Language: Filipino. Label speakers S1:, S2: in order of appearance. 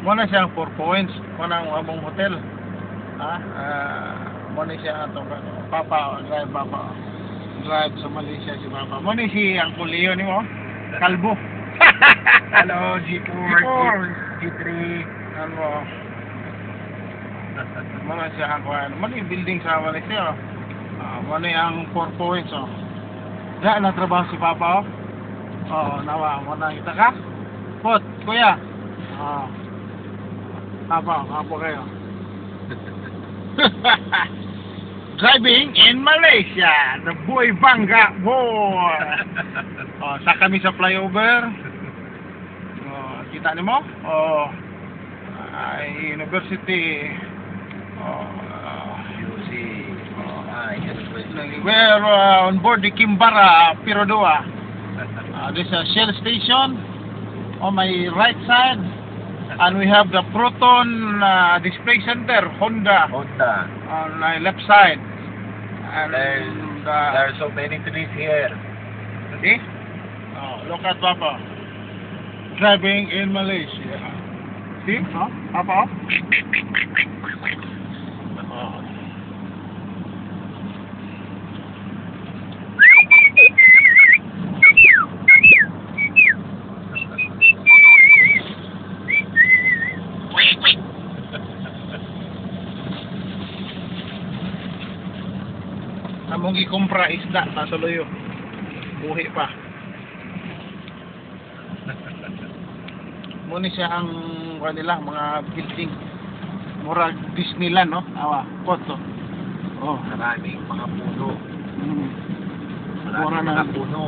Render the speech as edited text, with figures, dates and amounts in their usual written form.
S1: Muna siyang 4 points. Muna ang among hotel. Ha? Muna siya itong Papa. Drive sa Malaysia si Papa. Muna si Uncle Leo ni mo. Kalbo.
S2: Hello, G4, G3.
S1: Ano? Muna siya ang kuhan. Muna yung building sa Malaysia. Muna ang 4 points. Diyan na trabaho si Papa. Nawa. Muna kita ka? Pot, kuya. Papa kayo. Driving in Malaysia, the boy bangga boy. Sa kami sa flyover. Kita niyo mo? University.
S2: UC.
S1: We're on board the Kimbara Pirodua. There's a Shell station on my right side, and we have the Proton display center Honda on my left side. And
S2: There are so many trees here.
S1: see? Look at Papa driving in Malaysia. See? Papa? Among gikumpra isda sa Soloyo. Buhi pa. Muna siya ang kanila mga building. Murag Disneyland, no? Koto.
S2: Maraming mga puno.
S1: Mura
S2: Maraming
S1: na.
S2: mga puno.